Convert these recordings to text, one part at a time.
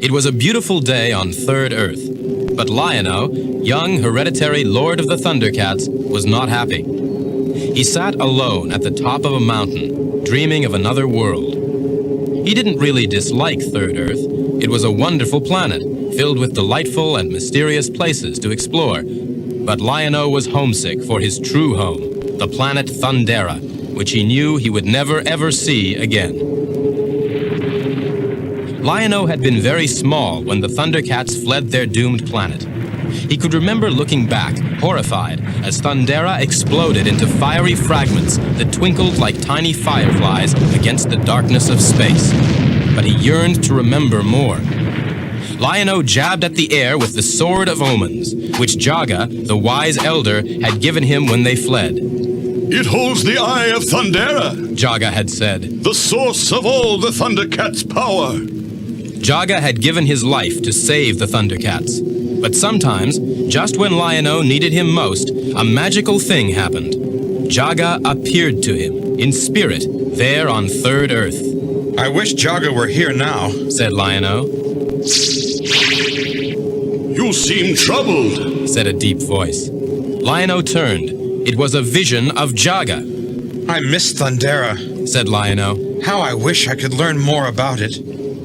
It was a beautiful day on Third Earth, but Lion-O, young hereditary lord of the Thundercats, was not happy. He sat alone at the top of a mountain, dreaming of another world. He didn't really dislike Third Earth. It was a wonderful planet, filled with delightful and mysterious places to explore. But Lion-O was homesick for his true home, the planet Thundera, which he knew he would never ever see again. Lion-O had been very small when the Thundercats fled their doomed planet. He could remember looking back, horrified, as Thundera exploded into fiery fragments that twinkled like tiny fireflies against the darkness of space. But he yearned to remember more. Lion-O jabbed at the air with the Sword of Omens, which Jaga, the wise elder, had given him when they fled. It holds the Eye of Thundera, Jaga had said. the source of all the Thundercats' power. Jaga had given his life to save the Thundercats. But sometimes, just when Lion-O needed him most, a magical thing happened. Jaga appeared to him, in spirit, there on Third Earth. I wish Jaga were here now, said Lion-O. You seem troubled, said a deep voice. Lion-O turned. It was a vision of Jaga. I miss Thundera, said Lion-O. How I wish I could learn more about it.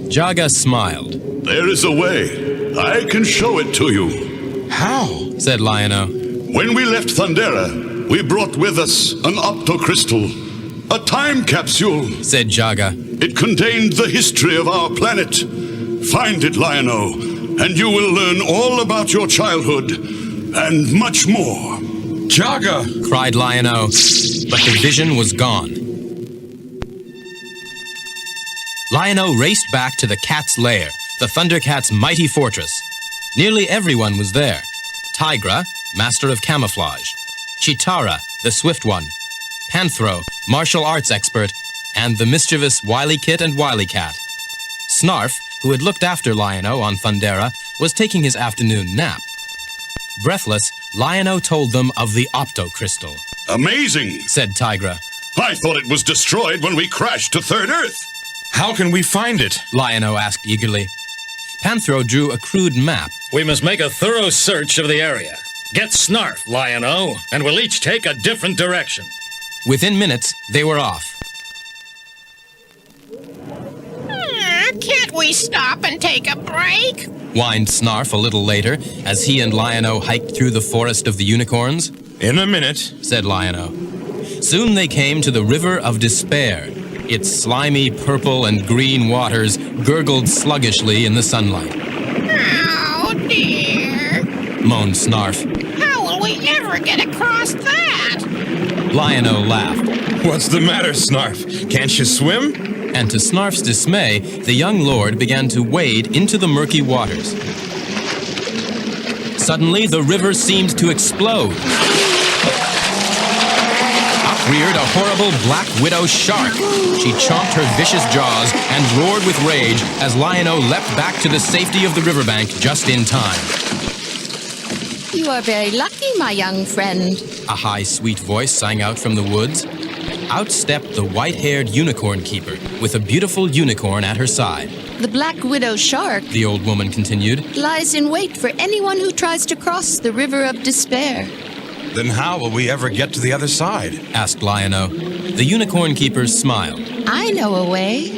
Jaga smiled. There is a way. I can show it to you. How? said Lion-O. When we left Thundera, we brought with us an optocrystal, a time capsule, said Jaga. It contained the history of our planet. Find it, Lion-O, and you will learn all about your childhood, and much more. Jaga! cried Lion-O, but the vision was gone. Lion-O raced back to the cat's lair, the Thundercats' mighty fortress. Nearly everyone was there. Tigra, master of camouflage. Chitara, the swift one. Panthro, martial arts expert. And the mischievous Wily Kit and Wily Cat. Snarf, who had looked after Lion-O on Thundera, was taking his afternoon nap. Breathless, Lion-O told them of the optocrystal. Amazing, said Tigra. I thought it was destroyed when we crashed to Third Earth. How can we find it? Lion-O asked eagerly. Panthro drew a crude map. We must make a thorough search of the area. Get Snarf, Lion-O, and we'll each take a different direction. Within minutes, they were off. Can't we stop and take a break? Whined Snarf a little later, as he and Lion-O hiked through the forest of the unicorns. In a minute, said Lion-O. Soon they came to the River of Despair. Its slimy purple and green waters gurgled sluggishly in the sunlight. Oh, dear, moaned Snarf. How will we ever get across that? Lion-O laughed. What's the matter, Snarf? Can't you swim? And to Snarf's dismay, the young lord began to wade into the murky waters. Suddenly, the river seemed to explode. Reared a horrible black widow shark. She chomped her vicious jaws and roared with rage as Lion-O leapt back to the safety of the riverbank just in time. You are very lucky, my young friend. A high, sweet voice sang out from the woods. Out stepped the white-haired unicorn keeper with a beautiful unicorn at her side. The black widow shark, the old woman continued, lies in wait for anyone who tries to cross the River of Despair. Then how will we ever get to the other side? asked Lion-O. The unicorn keeper smiled. I know a way.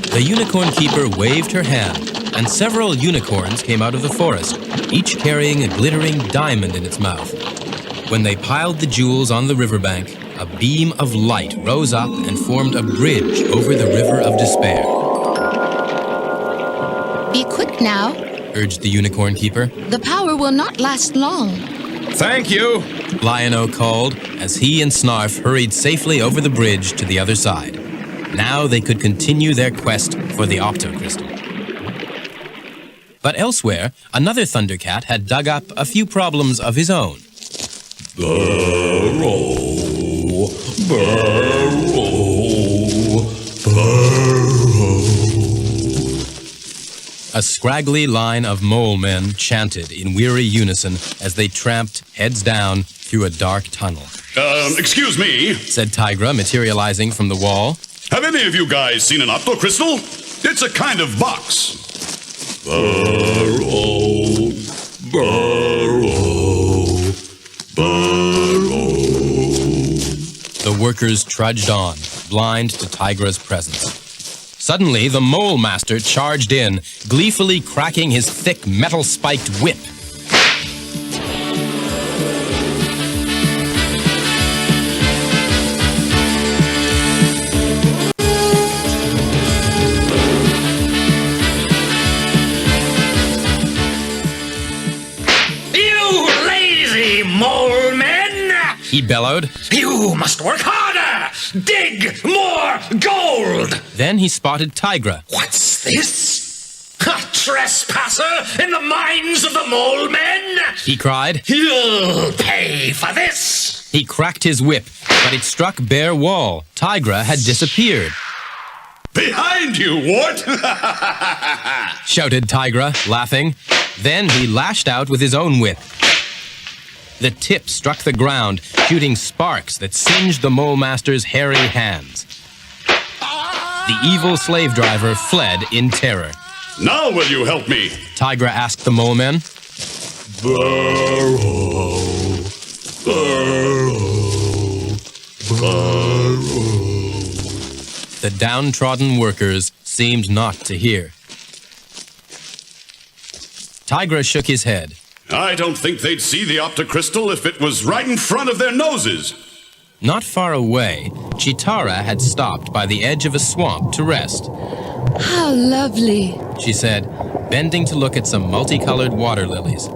The unicorn keeper waved her hand, and several unicorns came out of the forest, each carrying a glittering diamond in its mouth. When they piled the jewels on the riverbank, a beam of light rose up and formed a bridge over the River of Despair. Be quick now, urged the unicorn keeper. The power will not last long. Thank you, Lion-O called as he and Snarf hurried safely over the bridge to the other side. Now they could continue their quest for the optocrystal. But elsewhere, another Thundercat had dug up a few problems of his own. Burrow, A scraggly line of mole men chanted in weary unison as they tramped, heads down, through a dark tunnel. Excuse me, said Tigra, materializing from the wall. have any of you guys seen an optocrystal? It's a kind of box. Burrow, burrow, burrow. The workers trudged on, blind to Tigra's presence. Suddenly, the Mole Master charged in, gleefully cracking his thick metal-spiked whip. You lazy mole men! He bellowed. You must work harder! Dig more gold! Then he spotted Tigra. What's this? A trespasser in the mines of the mole men? He cried. You'll pay for this! He cracked his whip, but it struck bare wall. Tigra had disappeared. Behind you, Wart! Shouted Tigra, laughing. Then he lashed out with his own whip. The tip struck the ground, shooting sparks that singed the Mole Master's hairy hands. The evil slave driver fled in terror. Now will you help me? Tigra asked the mole men. Burrow, burrow, burrow. The downtrodden workers seemed not to hear. Tigra shook his head. I don't think they'd see the optocrystal if it was right in front of their noses. Not far away, Chitara had stopped by the edge of a swamp to rest. How lovely. She said, bending to look at some multicolored water lilies.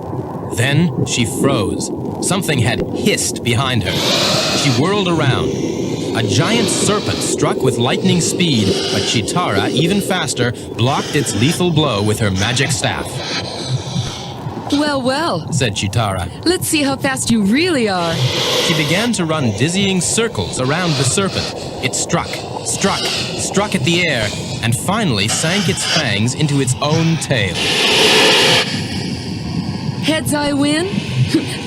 Then she froze. Something had hissed behind her. She whirled around. A giant serpent struck with lightning speed, but Chitara, even faster, blocked its lethal blow with her magic staff. Well, well, Said Chitara. let's see how fast you really are. She began to run dizzying circles around the serpent. It struck at the air, and finally sank its fangs into its own tail. Heads I win,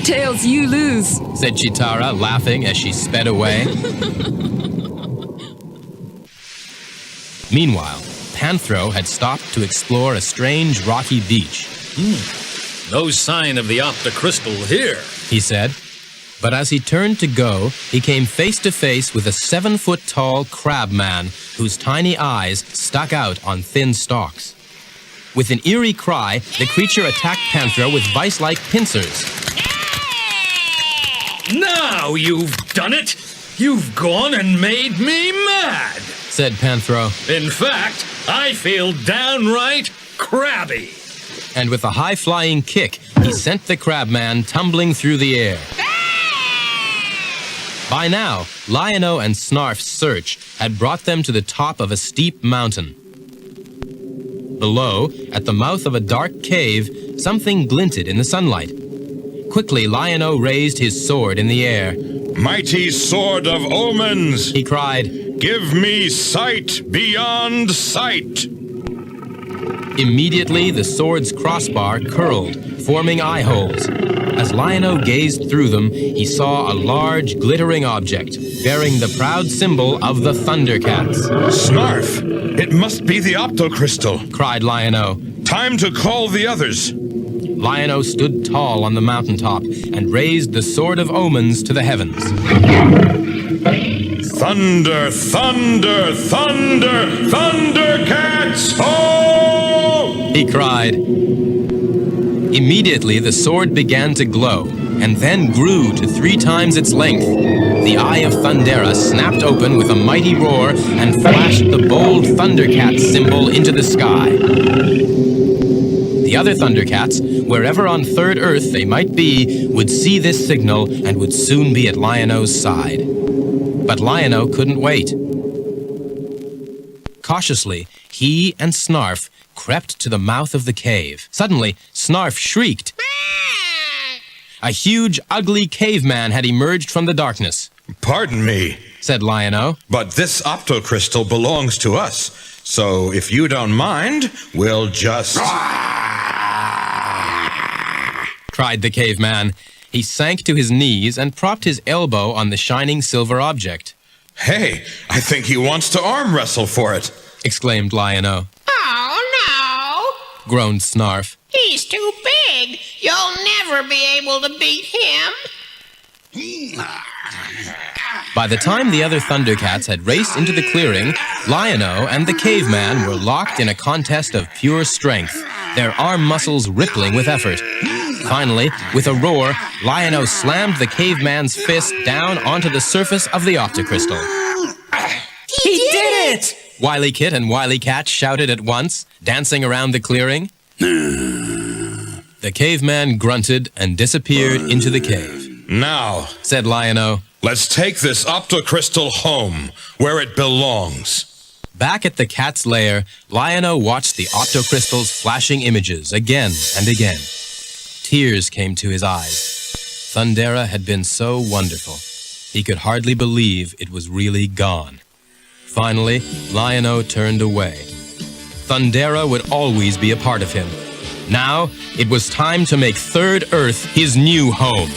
tails you lose. Said Chitara, laughing as she sped away. Meanwhile, Panthro had stopped to explore a strange rocky beach. No sign of the optocrystal here. He said. But as he turned to go, he came face to face with a 7-foot-tall crab man whose tiny eyes stuck out on thin stalks. With an eerie cry, the creature attacked Panthro with vice-like pincers. Now you've done it! You've gone and made me mad! Said Panthro, In fact, I feel downright crabby. and with a high-flying kick, he sent the crabman tumbling through the air. By now, Lion-O and Snarf's search had brought them to the top of a steep mountain. Below, at the mouth of a dark cave, something glinted in the sunlight. Quickly, Lion-O raised his sword in the air. Mighty sword of omens, He cried. give me sight beyond sight. Immediately, the sword's crossbar curled, forming eye holes. As Lion-O gazed through them, he saw a large, glittering object, bearing the proud symbol of the Thundercats. Snarf, it must be the optocrystal. Cried Lion-O. Time to call the others. Lion-O stood tall on the mountaintop and raised the Sword of Omens to the heavens. Thunder, thunder, thunder, Thundercats! Ho! He cried. Immediately, the sword began to glow, and then grew to 3 times its length. The Eye of Thundera snapped open with a mighty roar and flashed the bold Thundercat symbol into the sky. The other Thundercats, wherever on Third Earth they might be, would see this signal and would soon be at Lion-O's side. But Lion-O couldn't wait. Cautiously, he and Snarf crept to the mouth of the cave. Suddenly, Snarf shrieked. A huge, ugly caveman had emerged from the darkness. Pardon me, Said Lion-O. but this optocrystal belongs to us. So if you don't mind, we'll just... Cried the caveman. He sank to his knees and propped his elbow on the shining silver object. Hey, I think he wants to arm wrestle for it. Exclaimed Lion-O. groaned Snarf. He's too big. You'll never be able to beat him. By the time the other Thundercats had raced into the clearing, Lion-O and the caveman were locked in a contest of pure strength, their arm muscles rippling with effort. Finally, with a roar, Lion-O slammed the caveman's fist down onto the surface of the octocrystal. He did it! Wily Kit and Wily Cat shouted at once, dancing around the clearing. The caveman grunted and disappeared into the cave. Now, Said Lion-O. let's take this octocrystal home, where it belongs. Back at the cat's lair, Lion-O watched the octocrystal's flashing images again and again. Tears came to his eyes. Thundera had been so wonderful. He could hardly believe it was really gone. Finally, Lion-O turned away. Thundera would always be a part of him. Now, it was time to make Third Earth his new home.